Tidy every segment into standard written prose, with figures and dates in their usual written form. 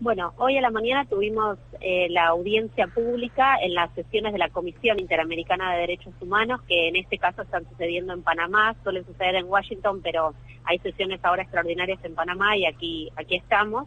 Bueno, hoy a la mañana tuvimos la audiencia pública en las sesiones de la Comisión Interamericana de Derechos Humanos, que en este caso están sucediendo en Panamá, suelen suceder en Washington, pero hay sesiones ahora extraordinarias en Panamá y aquí estamos.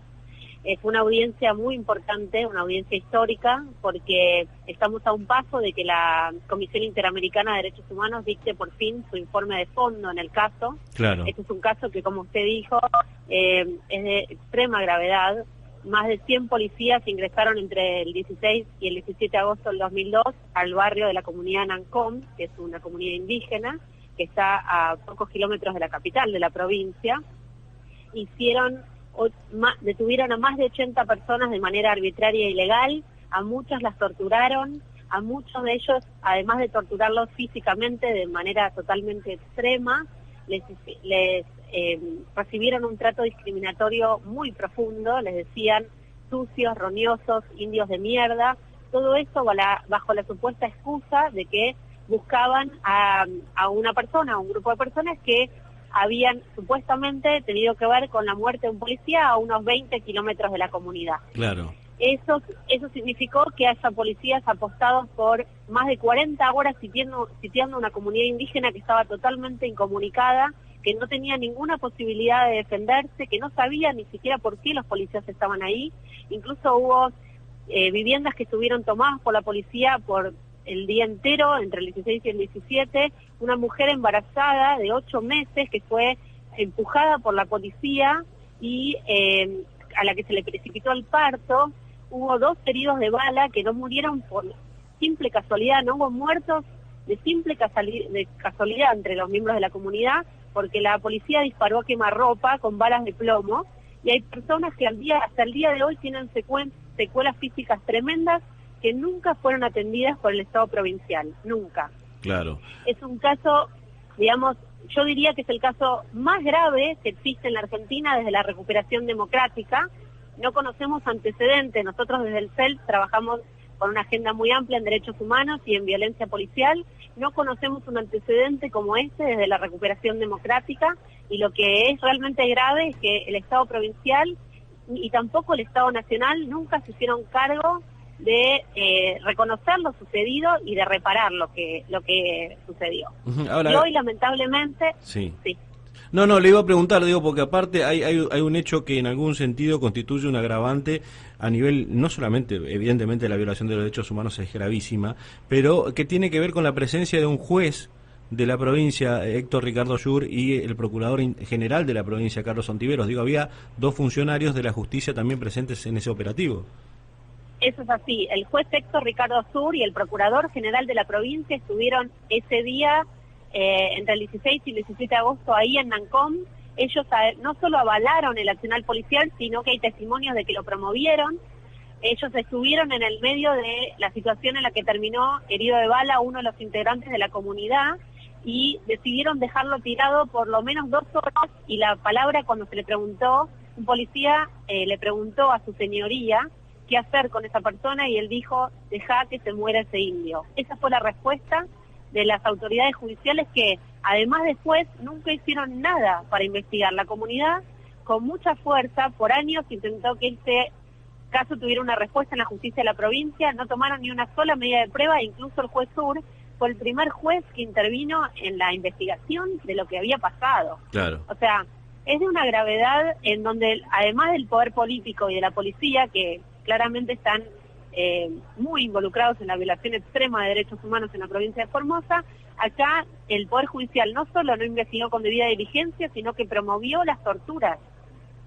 Fue una audiencia muy importante, una audiencia histórica, porque estamos a un paso de que la Comisión Interamericana de Derechos Humanos dicte por fin su informe de fondo en el caso. Claro. Este es un caso que, como usted dijo, es de extrema gravedad. Más de 100 policías ingresaron entre el 16 y el 17 de agosto del 2002 al barrio de la comunidad Nancom, que es una comunidad indígena, que está a pocos kilómetros de la capital de la provincia. Detuvieron a más de 80 personas de manera arbitraria e ilegal, a muchas las torturaron, a muchos de ellos, además de torturarlos físicamente de manera totalmente extrema, les recibieron un trato discriminatorio muy profundo, les decían sucios, roñosos, indios de mierda, todo esto bajo la supuesta excusa de que buscaban a una persona, a un grupo de personas que habían supuestamente tenido que ver con la muerte de un policía a unos 20 kilómetros de la comunidad. Claro. Eso significó que haya policías apostados por más de 40 horas sitiando una comunidad indígena que estaba totalmente incomunicada, que no tenía ninguna posibilidad de defenderse, que no sabía ni siquiera por qué los policías estaban ahí. Incluso hubo viviendas que estuvieron tomadas por la policía por el día entero, entre el 16 y el 17, una mujer embarazada de 8 meses que fue empujada por la policía y a la que se le precipitó el parto. Hubo 2 heridos de bala que no murieron por simple casualidad, no hubo muertos de simple casualidad entre los miembros de la comunidad, porque la policía disparó a quemarropa con balas de plomo, y hay personas que hasta el día de hoy tienen secuelas físicas tremendas que nunca fueron atendidas por el Estado provincial, nunca. Claro. Es un caso, digamos, yo diría que es el caso más grave que existe en la Argentina desde la recuperación democrática. No conocemos antecedentes, nosotros desde el CELT trabajamos con una agenda muy amplia en derechos humanos y en violencia policial. No conocemos un antecedente como este desde la recuperación democrática, y lo que es realmente grave es que el Estado provincial y tampoco el Estado nacional nunca se hicieron cargo de reconocer lo sucedido y de reparar lo que sucedió. Ahora, y hoy lamentablemente... Sí. No, le iba a preguntar, porque aparte hay un hecho que en algún sentido constituye un agravante a nivel, no solamente, evidentemente la violación de los derechos humanos es gravísima, pero que tiene que ver con la presencia de un juez de la provincia, Héctor Ricardo Yur, y el procurador general de la provincia, Carlos Ontiveros. Había 2 funcionarios de la justicia también presentes en ese operativo. Eso es así, el juez Héctor Ricardo Sur y el procurador general de la provincia estuvieron ese día entre el 16 y el 17 de agosto ahí en Nancom. Ellos no solo avalaron el accionar policial, sino que hay testimonios de que lo promovieron. Ellos estuvieron en el medio de la situación en la que terminó herido de bala uno de los integrantes de la comunidad, y decidieron dejarlo tirado por lo menos 2 horas, y la palabra cuando se le preguntó, un policía le preguntó a su señoría qué hacer con esa persona, y él dijo: dejá que se muera ese indio. Esa fue la respuesta de las autoridades judiciales, que además después nunca hicieron nada para investigar. La comunidad, con mucha fuerza, por años intentó que este caso tuviera una respuesta en la justicia de la provincia, no tomaron ni una sola medida de prueba, incluso el juez Sur fue el primer juez que intervino en la investigación de lo que había pasado. Claro. O sea, es de una gravedad en donde, además del poder político y de la policía, que claramente están muy involucrados en la violación extrema de derechos humanos en la provincia de Formosa, acá el Poder Judicial no solo no investigó con debida diligencia, sino que promovió las torturas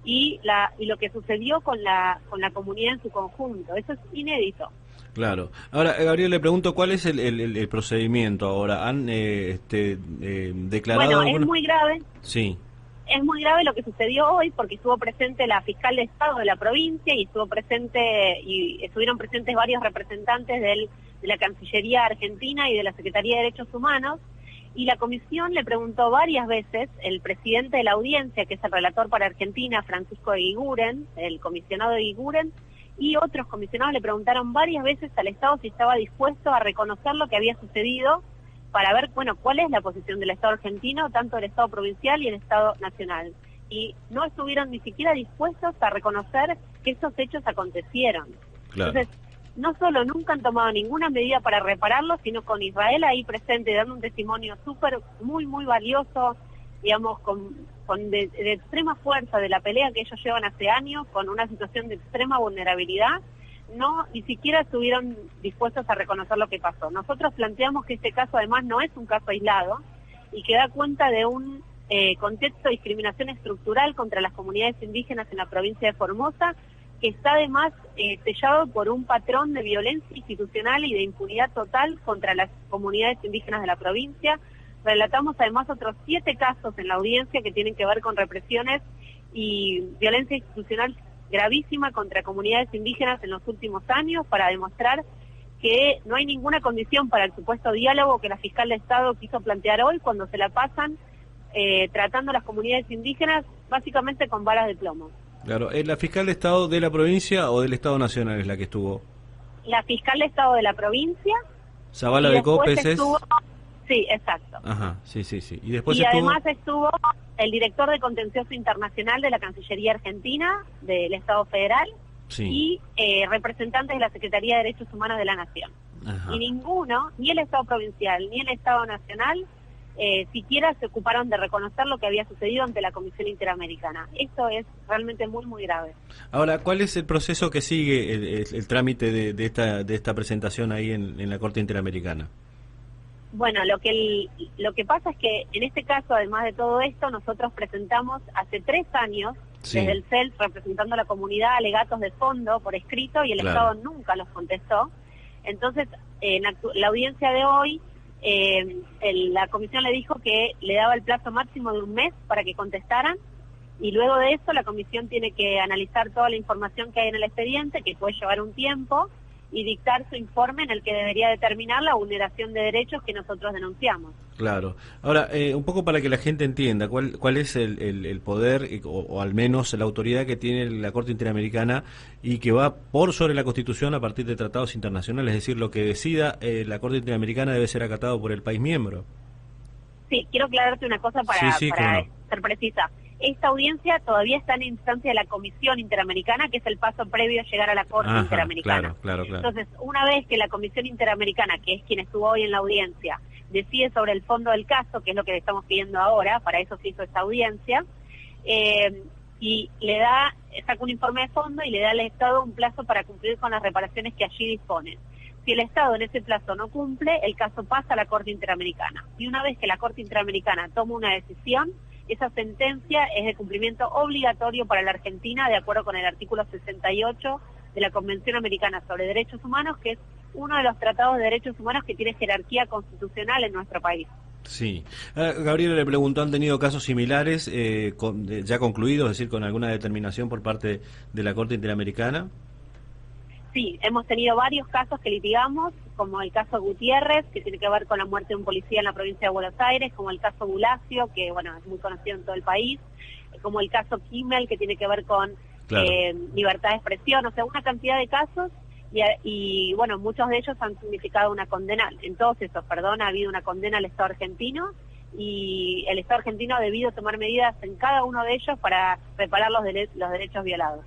y lo que sucedió con la comunidad en su conjunto. Eso es inédito. Claro. Ahora, Gabriel, le pregunto, ¿cuál es el procedimiento ahora? ¿Han declarado? Bueno, es muy grave. Sí. Es muy grave lo que sucedió hoy, porque estuvo presente la fiscal de Estado de la provincia y estuvieron presentes varios representantes de la Cancillería Argentina y de la Secretaría de Derechos Humanos, y la comisión le preguntó varias veces, el presidente de la audiencia, que es el relator para Argentina, Francisco Eguiguren, el comisionado Eguiguren, y otros comisionados le preguntaron varias veces al Estado si estaba dispuesto a reconocer lo que había sucedido, para ver, bueno, cuál es la posición del Estado argentino, tanto el Estado provincial y el Estado nacional. y no estuvieron ni siquiera dispuestos a reconocer que esos hechos acontecieron. Claro. Entonces, no solo nunca han tomado ninguna medida para repararlo, sino con Israel ahí presente, dando un testimonio muy valioso, digamos, de extrema fuerza de la pelea que ellos llevan hace años, con una situación de extrema vulnerabilidad, ni siquiera estuvieron dispuestos a reconocer lo que pasó. Nosotros planteamos que este caso además no es un caso aislado y que da cuenta de un contexto de discriminación estructural contra las comunidades indígenas en la provincia de Formosa, que está además sellado por un patrón de violencia institucional y de impunidad total contra las comunidades indígenas de la provincia. Relatamos además otros 7 casos en la audiencia que tienen que ver con represiones y violencia institucional gravísima contra comunidades indígenas en los últimos años, para demostrar que no hay ninguna condición para el supuesto diálogo que la fiscal de Estado quiso plantear hoy, cuando se la pasan tratando a las comunidades indígenas básicamente con balas de plomo. Claro, ¿la fiscal de Estado de la provincia o del Estado Nacional es la que estuvo? La fiscal de Estado de la provincia. Zavala de Copes es... Sí, exacto. Ajá, sí. Y después además estuvo el director de Contencioso Internacional de la Cancillería Argentina, del Estado Federal, sí, y representantes de la Secretaría de Derechos Humanos de la Nación. Ajá. Y ninguno, ni el Estado Provincial, ni el Estado Nacional, siquiera se ocuparon de reconocer lo que había sucedido ante la Comisión Interamericana. Esto es realmente muy grave. Ahora, ¿cuál es el proceso que sigue el trámite de esta presentación ahí en la Corte Interamericana? Bueno, lo que pasa es que en este caso, además de todo esto, nosotros presentamos hace 3 años, sí, desde el CELS, representando a la comunidad, alegatos de fondo por escrito, y el claro, Estado nunca los contestó. Entonces, en la audiencia de hoy, la comisión le dijo que le daba el plazo máximo de 1 mes para que contestaran, y luego de eso la comisión tiene que analizar toda la información que hay en el expediente, que puede llevar un tiempo, y dictar su informe en el que debería determinar la vulneración de derechos que nosotros denunciamos. Claro. Ahora, un poco para que la gente entienda, ¿cuál es el poder, o al menos la autoridad que tiene la Corte Interamericana y que va por sobre la Constitución a partir de tratados internacionales? Es decir, lo que decida la Corte Interamericana debe ser acatado por el país miembro. Sí, quiero aclararte una cosa para ser precisa. Esta audiencia todavía está en instancia de la Comisión Interamericana, que es el paso previo a llegar a la Corte Interamericana. Claro. Entonces, una vez que la Comisión Interamericana, que es quien estuvo hoy en la audiencia, decide sobre el fondo del caso, que es lo que le estamos pidiendo ahora, para eso se hizo esta audiencia, y saca un informe de fondo y le da al Estado un plazo para cumplir con las reparaciones que allí disponen. Si el Estado en ese plazo no cumple, el caso pasa a la Corte Interamericana. Y una vez que la Corte Interamericana toma una decisión, esa sentencia es de cumplimiento obligatorio para la Argentina, de acuerdo con el artículo 68 de la Convención Americana sobre Derechos Humanos, que es uno de los tratados de derechos humanos que tiene jerarquía constitucional en nuestro país. Sí. Gabriela le preguntó, ¿han tenido casos similares ya concluidos, es decir, con alguna determinación por parte de la Corte Interamericana? Sí, hemos tenido varios casos que litigamos, como el caso Gutiérrez, que tiene que ver con la muerte de un policía en la provincia de Buenos Aires, como el caso Bulacio, que bueno, es muy conocido en todo el país, como el caso Kimmel, que tiene que ver con libertad de expresión, o sea, una cantidad de casos, y bueno, muchos de ellos han significado una condena, en todos esos, ha habido una condena al Estado argentino, y el Estado argentino ha debido tomar medidas en cada uno de ellos para reparar los derechos violados.